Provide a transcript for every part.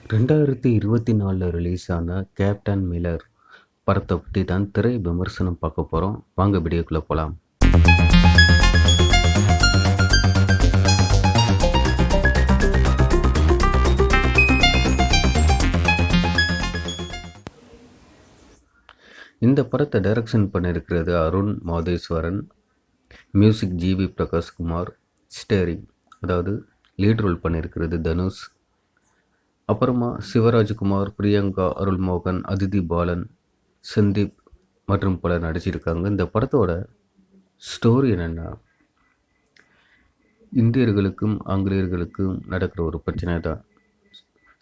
2024 release ஆன captain Miller படத்தை பற்றி தான் திரை விமர்சனம் பார்க்க போகிறோம். வாங்க வீடியோக்குள்ளே போகலாம். இந்த படத்தை டைரக்ஷன் பண்ணியிருக்கிறது Arun Matheswaran, music G V Prakashkumar, starring அதாவது லீட் ரோல் பண்ணியிருக்கிறது தனுஷ், அப்புறமா சிவராஜ்குமார், பிரியங்கா, அருள்மோகன், அதிதி பாலன், சந்தீப் மற்றும் பலர் நடிச்சிருக்காங்க. இந்த படத்தோட ஸ்டோரி என்னென்னா, இந்தியர்களுக்கும் ஆங்கிலேயர்களுக்கும் நடக்கிற ஒரு பிரச்சனை தான்.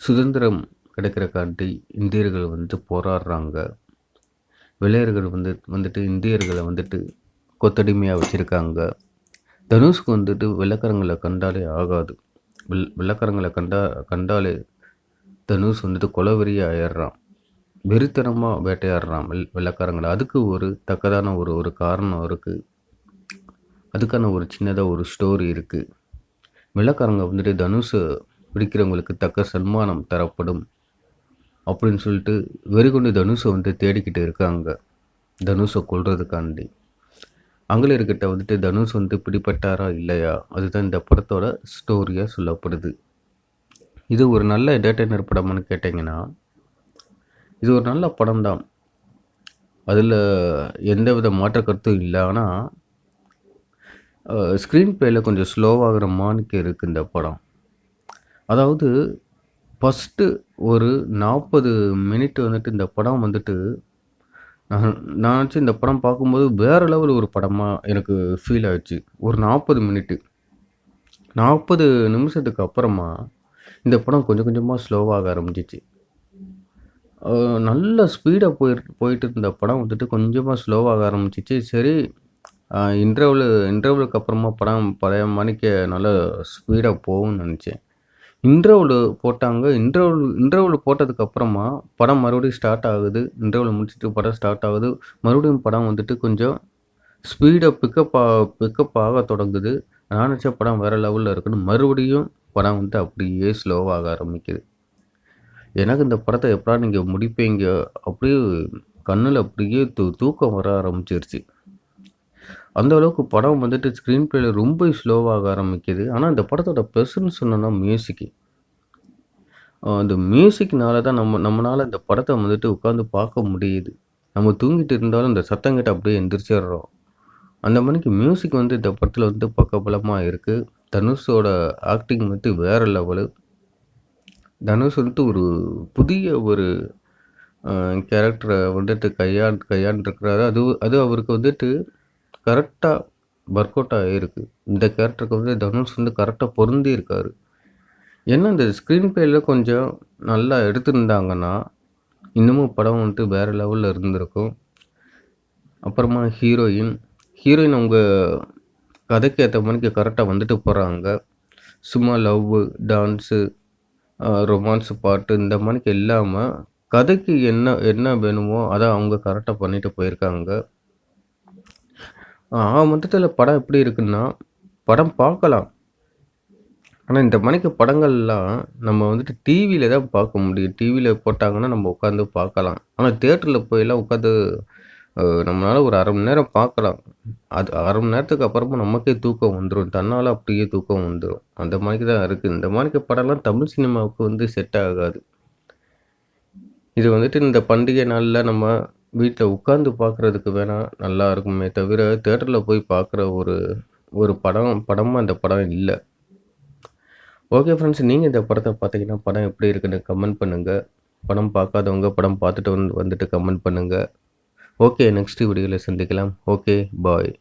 சுதந்திரம் கிடைக்கிறக்காண்டி இந்தியர்கள் போராடுறாங்க. வெள்ளையர்கள் வந்துட்டு இந்தியர்களை கொத்தடிமையாக வச்சுருக்காங்க. தனுஷ்க்கு வெள்ளைக்காரங்களை கண்டாலே ஆகாது. வெள்ளைக்காரங்களை கண்டாலே தனுஷ் கொலவெறியாக ஆயிடுறான். வெறித்தனமாக வேட்டையாடுறான் வெள்ளைக்காரங்களை. அதுக்கு ஒரு தக்கதான ஒரு காரணம் இருக்குது. அதுக்கான ஒரு சின்னதாக ஒரு ஸ்டோரி இருக்குது. வெள்ளைக்காரங்க தனுஷை பிடிக்கிறவங்களுக்கு தக்க சன்மானம் தரப்படும் அப்படின்னு சொல்லிட்டு வெறிகொண்டு தனுஷை தேடிக்கிட்டு இருக்காங்க. தனுஷை கொல்றதுக்காண்டி ஆங்கிலேயர்கிட்ட தனுஷ் பிடிப்பட்டாரா இல்லையா, அதுதான் இந்த படத்தோட ஸ்டோரியாக சொல்லப்படுது. இது ஒரு நல்ல என்டர்டெய்னர் படம்னு கேட்டிங்கன்னா, இது ஒரு நல்ல படம் தான். அதில் எந்த வித மாற்ற கருத்தும் இல்லை. ஆனால் ஸ்க்ரீன் பிளேயில் கொஞ்சம் ஸ்லோவாகிற மானுக்கு இருக்குது இந்த படம். அதாவது ஃபஸ்ட்டு ஒரு 40 மினிட் இந்த படம் நான் நினச்சி இந்த படம் பார்க்கும்போது வேறு லெவல் ஒரு படமாக எனக்கு ஃபீல் ஆயிடுச்சு. ஒரு 40 நிமிஷத்துக்கு அப்புறமா இந்த படம் கொஞ்சம் கொஞ்சமாக ஸ்லோவாக ஆரம்பிச்சிச்சு. நல்ல ஸ்பீடாக போயிட்டு இருந்த படம் கொஞ்சமாக ஸ்லோவாக ஆரம்பிச்சிச்சு. சரி, இன்டர்வலுக்கு அப்புறமா படம் பழைய மணிக்கு நல்லா ஸ்பீடாக போகும்னு நினச்சேன். இன்டர்வல் போட்டாங்க. இன்டர்வல் போட்டதுக்கப்புறமா படம் மறுபடியும் ஸ்டார்ட் ஆகுது. இன்டர்வல் முடிச்சுட்டு படம் ஸ்டார்ட் ஆகுது. மறுபடியும் படம் கொஞ்சம் ஸ்பீடாக பிக்கப் ஆக தொடங்குது. நான் நினச்ச படம் வேறு லெவலில் இருக்குன்னு மறுபடியும் படம் அப்படியே ஸ்லோவாக ஆரம்பிக்குது. எனக்கு இந்த படத்தை எப்படா நீங்கள் முடிப்பீங்க, அப்படியே கண்ணில் அப்படியே தூக்கம் வர ஆரம்பிச்சிருச்சு. அந்த அளவுக்கு படம் ஸ்க்ரீன் பிளேயில் ரொம்ப ஸ்லோவாக ஆரம்பிக்குது. ஆனால் இந்த படத்தோட ப்ளஸ்ன்னு சொன்னோன்னா மியூசிக்கு. அந்த மியூசிக்னால தான் நம்மளால் இந்த படத்தை உட்காந்து பார்க்க முடியுது. நம்ம தூங்கிட்டு இருந்தாலும் இந்த சத்தம் கேட்டு அப்படியே எந்திரிச்சிடுறோம். அந்த மணிக்கு மியூசிக் இந்த படத்தில் பக்கபலமாக இருக்குது. தனுஷோட ஆக்டிங் வேறு லெவலு. தனுஷ் ஒரு புதிய ஒரு கேரக்டரை கையாண்டுருக்கிறாரு. அது அவருக்கு கரெக்டாக ஒர்க் அவுட் ஆகிருக்கு. இந்த கேரக்டருக்கு தனுஷ் கரெக்டாக பொருந்தி இருக்கார். ஏன்னா இந்த ஸ்க்ரீன் பிளேயில் கொஞ்சம் நல்லா எடுத்திருந்தாங்கன்னா இன்னமும் படம் வேறு லெவலில் இருந்திருக்கும். அப்புறமா ஹீரோயின் அவங்க கதைக்கு ஏற்ற மணிக்கு கரெக்டாக போகிறாங்க. சும்மா லவ், டான்ஸு, ரொமான்ஸ் பாட்டு இந்த மணிக்கு இல்லாமல் கதைக்கு என்ன வேணுமோ அதை அவங்க கரெக்டாக பண்ணிட்டு போயிருக்காங்க. மொத்தத்தில் படம் எப்படி இருக்குன்னா, படம் பார்க்கலாம். ஆனால் இந்த மணிக்கு படங்கள்லாம் நம்ம டிவியில் தான் பார்க்க முடியும். டிவியில் போட்டாங்கன்னா நம்ம உட்காந்து பார்க்கலாம். ஆனால் தேட்டரில் போயெல்லாம் உட்காந்து நம்மளால் ஒரு 1/2 மணி நேரம் பார்க்கலாம். அது 1/2 மணி நேரத்துக்கு அப்புறமா நமக்கே தூக்கம் வந்துடும். தன்னால் அப்படியே தூக்கம் வந்துடும். அந்த மாதிரி தான் இருக்குது. இந்த மாதிரி படம்லாம் தமிழ் சினிமாவுக்கு செட் ஆகாது. இது இந்த பண்டிகை நாளில் நம்ம வீட்டில் உட்காந்து பார்க்குறதுக்கு வேணால் நல்லா இருக்குமே தவிர தேட்டரில் போய் பார்க்குற ஒரு படமாக அந்த படம் இல்லை. ஓகே ஃப்ரெண்ட்ஸ், நீங்கள் இந்த படத்தை பார்த்தீங்கன்னா படம் எப்படி இருக்குன்னு கமெண்ட் பண்ணுங்கள். படம் பார்க்காதவங்க படம் பார்த்துட்டு வந்துட்டு கமெண்ட் பண்ணுங்கள். ஓகே, நெக்ஸ்ட் வீடியோவில் சந்திக்கலாம். ஓகே, பாய்.